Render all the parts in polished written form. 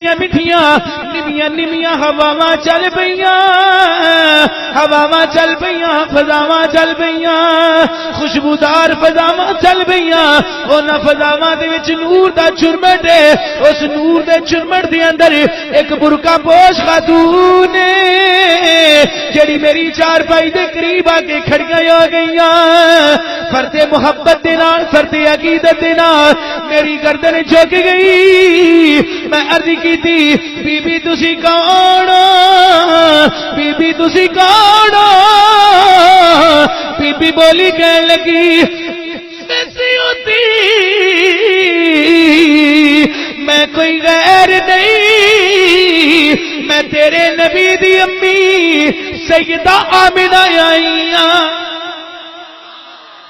میٹھیاں نمیاں نمیاں ہواواں چل پئیاں، ہواواں چل پئیاں، فضاواں چل پئیاں، خوشبودار فضاواں چل پئیاں، انہاں فضاواں دے وچ نور دا چرمٹ ہے، اس نور دے چرمٹ دے اندر ایک برقع پوش خاتون جڑی میری چارپائی دے قریب آ کے کھڑیاں ہو گئیاں، فرد محبت دے نال، فرد عقیدت دے نال میری گردن جھک گئی۔ میں عرض کی تھی بی بی تسی کون ہو؟ بی بی تسی کون ہو؟ بی بی بولی کہنے لگی میں کوئی غیر نہیں، میں تیرے نبی دی امی سیدہ آمنہ آئی ہاں،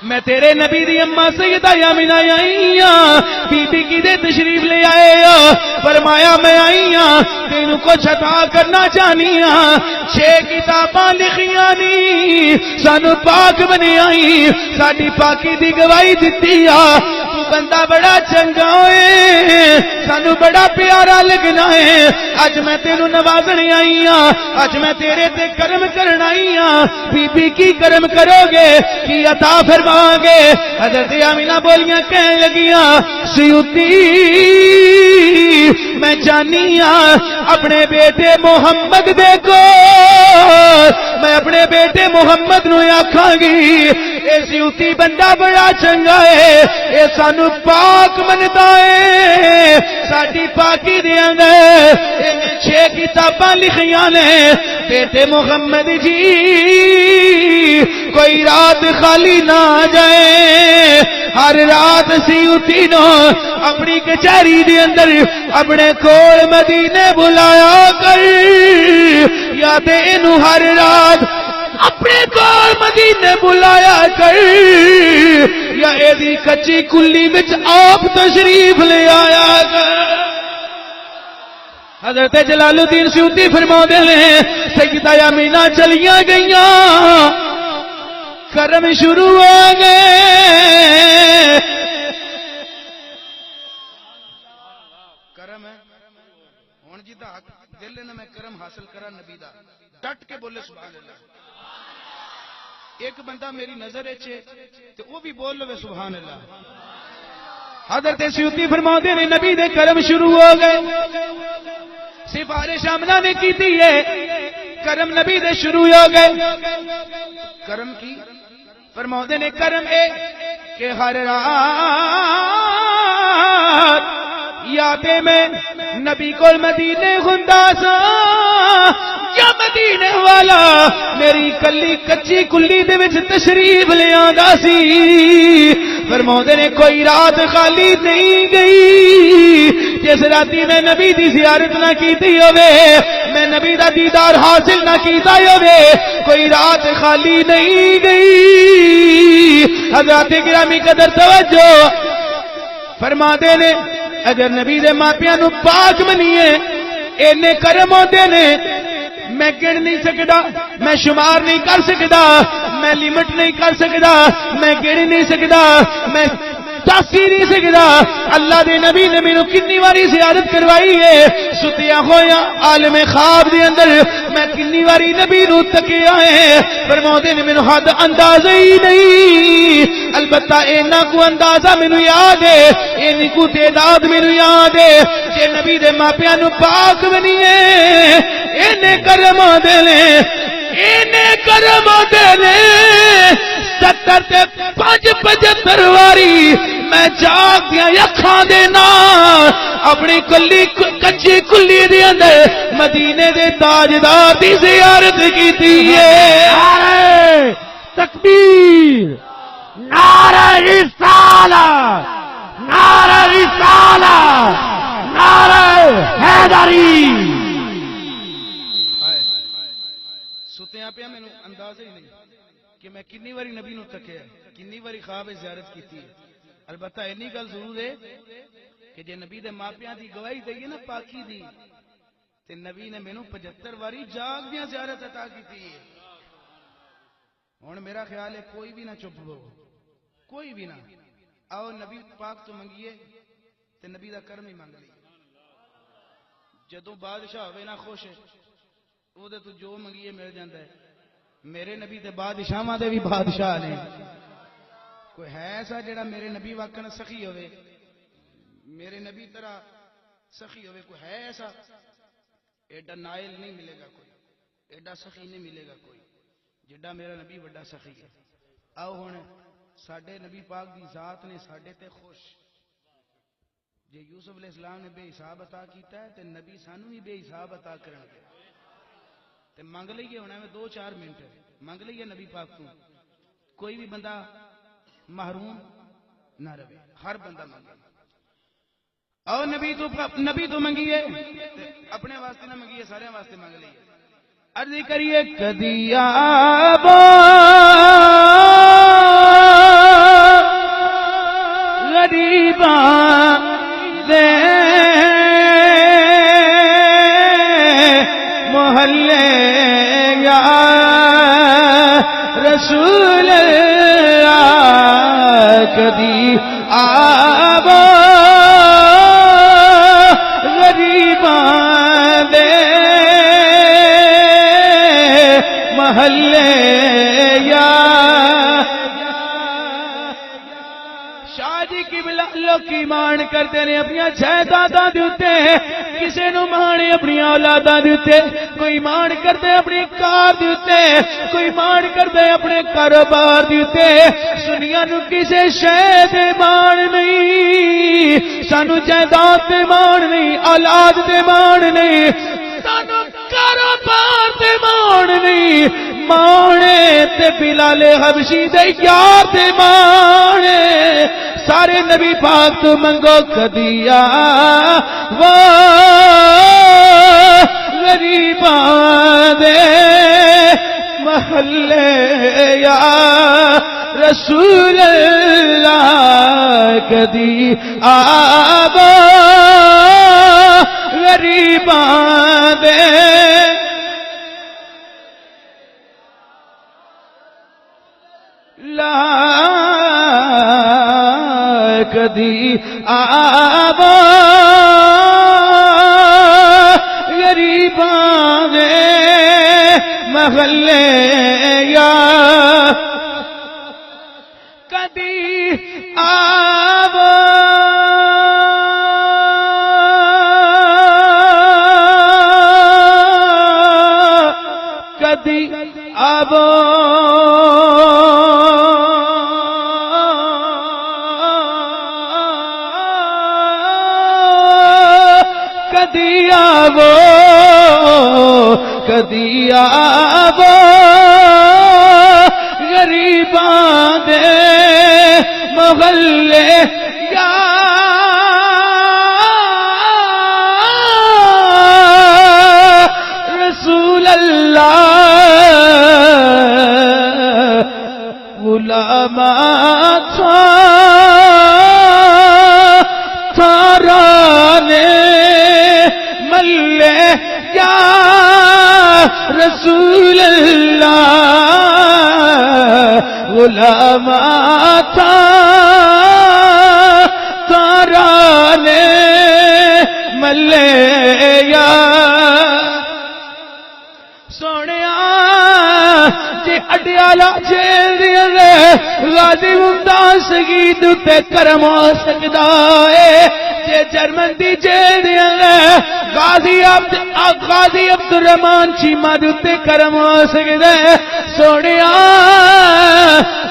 میں تیرے نبی دی اماں سیدہ آمنہ آئی ہاں۔ بی بی کی دے تشریف لے آئے ہو؟ فرمایا میں آئی ہاں تینوں کچھ عطا کرنا چاہنی ہاں، 6 کتاباں لکھیاں نی سانو پاک بنی آئی، ساڈی پاکی دی گواہی دتی آ، تو بندہ بڑا چنگا ہوئے، سانو بڑا پیارا لگنا ہے، اج میں تینوں نوازن آئی ہاں، اج میں تیرے تے کرم کرنا آئی ہاں۔ بی بی کی کرم کرو گے کی عطا فرماؤ گے؟ حضرت آمینہ بولیاں کہنے لگیاں سیوطی میں جانی ہاں اپنے بیٹے محمد دیکھو، میں اپنے بیٹے محمد نو آکھاں گی اے سیوطی بندہ بڑا چنگا ہے، اے سانو پاک مندا ہے، ساڈی پاکی دے اندر 6 کتاباں لکھیاں نے، بیٹے محمد جی کوئی رات خالی نہ جائے، ہر رات سیوطی نو اپنی کچہری دے اندر اپنے کول مدینے بلایا کر، یا تے اینو ہر رات اپنے کول مدینے بلایا کر، یا ایدی کچی کلی وچ آپ تشریف لے آیا کر۔ حضرت جلال الدین سیوطی فرماتے ہیں سیدہ آمینہ چلیاں گئیاں، کرم شروع ہو گئے، کرم ہے ہن جی دا حق دل نے میں کرم حاصل کرا نبی دا، ڈٹ کے بولے سبحان اللہ۔ ایک بندہ میری نظر اچھے تے وہ بھی بول لو سبحان اللہ۔ حضرت سیوطی فرماتے ہیں نبی دے کرم شروع ہو گئے، سفارش آمنہ نے کی تھی ہے، کرم نبی دے شروع ہو گئے، کرم کی فرماتے نے کرم اے کہ ہر رات یادے میں نبی کو مدینے ہوندا سا، یا مدینے والا میری کلی کچی کلی دے وچ تشریف لے آندا سی، فرماتے نے کوئی رات خالی نہیں گئی جس راتی میں نبی دی زیارت نہ کیتی ہوئے، میں نبی دا دیدار حاصل نہ کیتا ہوئے، کوئی رات خالی نہیں گئی۔ حضرات گرامی قدر توجہ فرماتے نے اگر نبی دے ماپیاں نو پاک منیے اینے کرم ہوندے نے، میں گن نہیں سکدا، میں شمار نہیں کر سکدا، میں لیمٹ نہیں کر سکدا، میں گن نہیں سکدا، میں دس ہی نہیں سکدا۔ اللہ دے نبی نے مینوں کنی واری زیارت کروائی ہے، ستیا ہویا عالم خواب دے اندر میں کنی واری نبی نو تکیا ہے، فرماتے نے مینوں حد اندازہ ہی نہیں، البتہ اینا کو اندازہ مینوں یاد ہے، اینی کو تعداد مینوں یاد ہے، جے نبی دے ماپیاں نو پاک بنیے اینے کرم دے لے، اینے کرم دے لے 70 تے 75 واری میں جاگ دیا اکھاں دے نال اپنی کلی کچی کلی دے اندر مدینے دے تاجدار دی زیارت کیتی ہے۔ نعرہ تکبیر، نعرہ رسالت، نعرہ رسالت، نعرہ حیدری۔ ستیاں پیا مینوں اندازہ ہی نہیں کہ میں کنی واری نبی نو تکیا، کنی واری خواب زیارت کیتی ہے، البتہ اینی گل ضرور ہے کہ جے نبی دے ماپیاں دی گواہی دئیے نا پاکی دی تے نبی نے مینوں 75 واری جاگ دیاں زیارت عطا کیتی ہے۔ ہن میرا خیال ہے کوئی بھی نہ چپ ہو، کوئی بھی نہ، آؤ نبی پاک تو منگیے تے نبی دا کرم ہی منگ لئیے۔ جدوں بادشاہ ہوئے نا خوش وہ دے تو جو منگیے مل جاندہ ہے. میرے نبی تے بادشاہاں دے بھی بادشاہ نے. کوئی ہے ایسا جڑا میرے نبی واقعا سخی ہوئے, میرے نبی طرح سخی ہوئے؟ کوئی ہے ایسا؟ ایڈا نائل نہیں ملے گا کوئی, ایڈا سخی نہیں ملے گا کوئی جڑا میرا نبی بڑا سخی ہے. آؤ ہن ساڈے نبی پاک دی ذات نے ساڈے تے خوش. جے یوسف علیہ السلام نے بے حساب عطا کیتا ہے تے نبی سانو بھی بے حساب عطا کرن گے. تے منگ لئیے ہونا میں 2-4 منٹ منگ لئیے نبی پاک تو. کوئی بھی بندہ محروم نہ رہے, ہر بندہ مانگے. اور نبی تو منگیے, اپنے واسطے نہ منگیے, سارے واسطے مانگ لئیے. عرض کریے کدی آبا غریباں دے محلے یا رسول اللہ کدی آبا غریباں دے محلے یا شاہ جی کی بلا لوکی مان کرتے نے اپنی جائیداداں دے اوتے, کسے نو مانے اپنی اولاداں دے اوتے, کوئی مان کرتے اپنی کار دے اوتے, کوئی مان کرتے اپنے کاروبار دے اوتے. سنیا نو کسے شے تے مان نہیں, سانو جائیداد تے مان نہیں, اولاد تے مان نہیں, سانو کاروبار تے مان نہیں. مانے تے بلال حبشی دے یار تے مانے. سارے نبی پاک تو منگو کدیا وہ غریباں دے محلے یا رسول اللہ کدی آبا غریباں دے کدی آبا غریباں دے محلے یا کدی آبا کدی آبا کدی آبو کدی آبو غریباں دے محلے یا رسول اللہ غلامات تھارانے ملے یا رسول اللہ غلامات تھارانے ملے یا سونیا جی اڈیالا جیل دے غازی ممتاز سگید تے کرم ہو سکدا ہے. جے جرمن دی جیل دے غازی عبد الرحمان چیمہ دے کرم ہو سکدا ہے. سونیا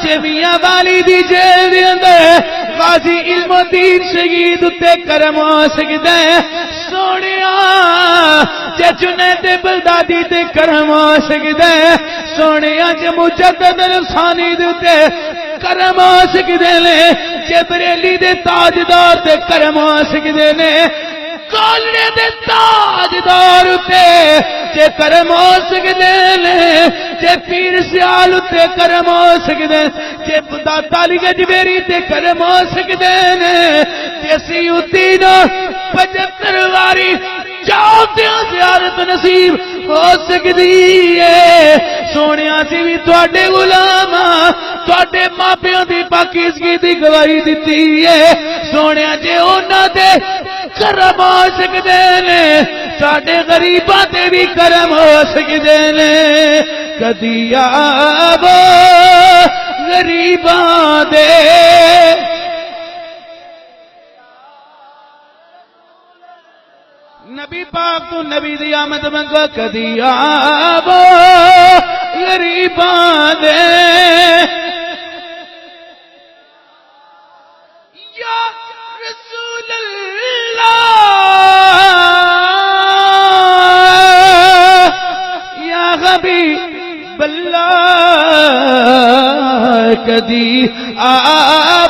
جے میاں والی دی جیل دے غازی علم الدین شہید تے کرم ہو سکدا ہے. سونیا جے جنید بغدادی تے کرم ہو سکدا ہے. سونیا جے مجدد الثانی تے کرم ہو سکدے نے. جے بریلی دے تاجدار تے کرم ہو سکدے نے. کالنے دے تاجدار تے جے کرم ہو سکدے نے. جے پیر سیال تے کرم ہو سکدے, جے داتا علی گجبیری تے کرم ہو سکدے نے. جے سیوطی نو 75 واری جاؤ تے زیارت نصیب ہو سکدی ہے. سونیا سی بھی تواڈے غلام تواڈے ماپیوں دی پاکیزگی دی گواہی دتی ہے. سونیا جے انہاں دے کرم ہو سکتے نے ساڈے غریباں تے بھی کرم ہو سکتے نے کدی آو غریباں دے نبی پاک تو نبی دی آمد منگو کدی آو غریباں دے یا رسول اللہ یا حبیب اللہ کدی آو